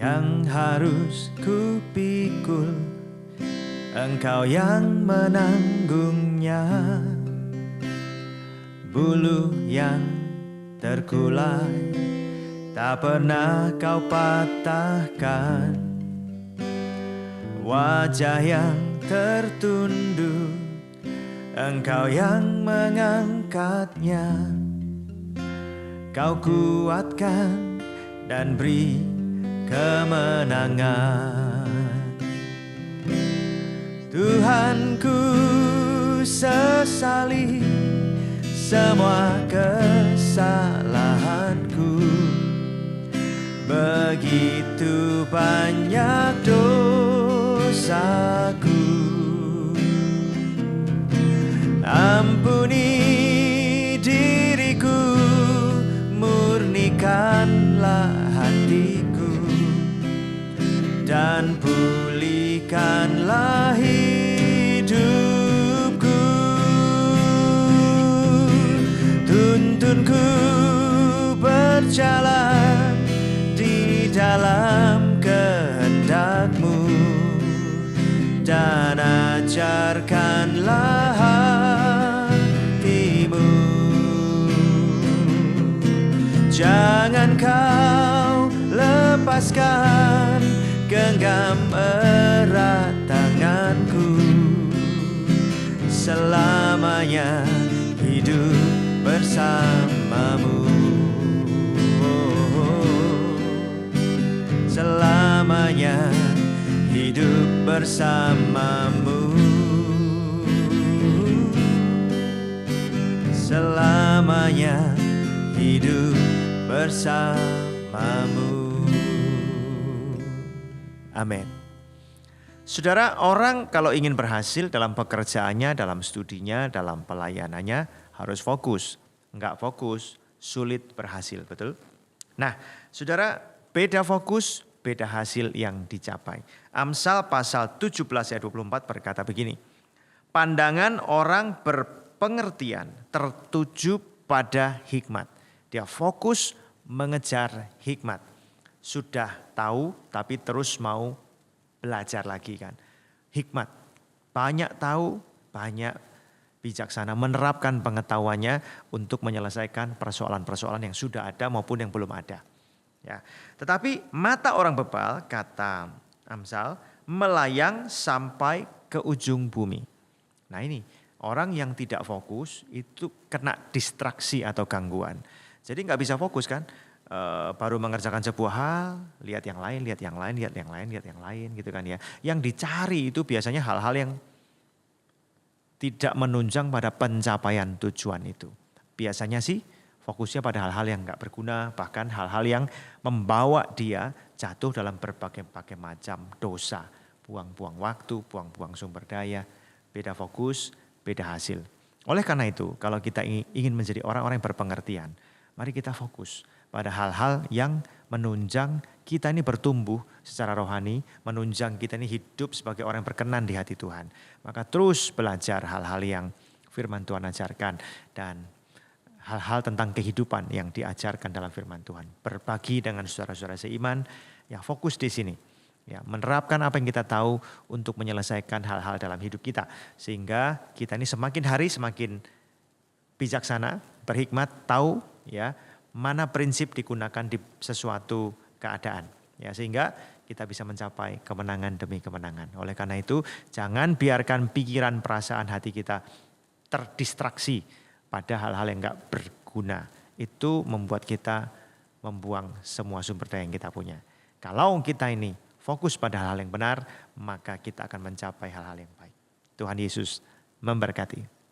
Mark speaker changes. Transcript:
Speaker 1: yang harus kupikul, Engkau yang menanggungnya. Bulu yang terkulai tak pernah kau patahkan, wajah yang tertunduk Engkau yang mengangkatnya. Kau kuatkan dan beri kemenangan. Tuhanku, sesali semua kesalahanku, begitu banyak dosaku. Ampuni diriku, murnikanlah hatiku, dan pulihkanlah hidupku. Tuntunku berjalan di dalam kehendak-Mu, dan ajarkanlah hati-Mu. Jangan kau lepaskan genggam erat tanganku, selamanya hidup bersamamu. Selamanya hidup bersamamu. Selamanya hidup bersamamu. Amin. Saudara, orang kalau ingin berhasil dalam pekerjaannya, dalam studinya, dalam pelayanannya harus fokus. Enggak fokus, sulit berhasil, betul? Nah, saudara, beda fokus, beda hasil yang dicapai. Amsal pasal 17 ayat 24 berkata begini, pandangan orang berpengertian tertuju pada hikmat. Dia fokus mengejar hikmat. Sudah tahu tapi terus mau belajar lagi kan. Hikmat, banyak tahu, banyak bijaksana, menerapkan pengetahuannya untuk menyelesaikan persoalan-persoalan yang sudah ada maupun yang belum ada. Ya. Tetapi mata orang bebal, kata Amsal, melayang sampai ke ujung bumi. Nah ini, orang yang tidak fokus itu kena distraksi atau gangguan. Jadi nggak bisa fokus kan, baru mengerjakan sebuah hal, lihat yang lain, lihat yang lain, lihat yang lain, lihat yang lain gitu kan ya. Yang dicari itu biasanya hal-hal yang tidak menunjang pada pencapaian tujuan itu. Biasanya sih fokusnya pada hal-hal yang nggak berguna, bahkan hal-hal yang membawa dia jatuh dalam berbagai-bagai macam dosa. Buang-buang waktu, buang-buang sumber daya, beda fokus, beda hasil. Oleh karena itu, kalau kita ingin menjadi orang-orang yang berpengertian, mari kita fokus pada hal-hal yang menunjang kita ini bertumbuh secara rohani, menunjang kita ini hidup sebagai orang yang berkenan di hati Tuhan. Maka terus belajar hal-hal yang firman Tuhan ajarkan dan hal-hal tentang kehidupan yang diajarkan dalam firman Tuhan. Berbagi dengan saudara-saudara seiman, ya fokus di sini. Ya, menerapkan apa yang kita tahu untuk menyelesaikan hal-hal dalam hidup kita. Sehingga kita ini semakin hari semakin bijaksana, berhikmat, tahu ya mana prinsip digunakan di sesuatu keadaan. Ya, sehingga kita bisa mencapai kemenangan demi kemenangan. Oleh karena itu, jangan biarkan pikiran, perasaan, hati kita terdistraksi pada hal-hal yang enggak berguna. Itu membuat kita membuang semua sumber daya yang kita punya. Kalau kita ini fokus pada hal-hal yang benar, maka kita akan mencapai hal-hal yang baik. Tuhan Yesus memberkati.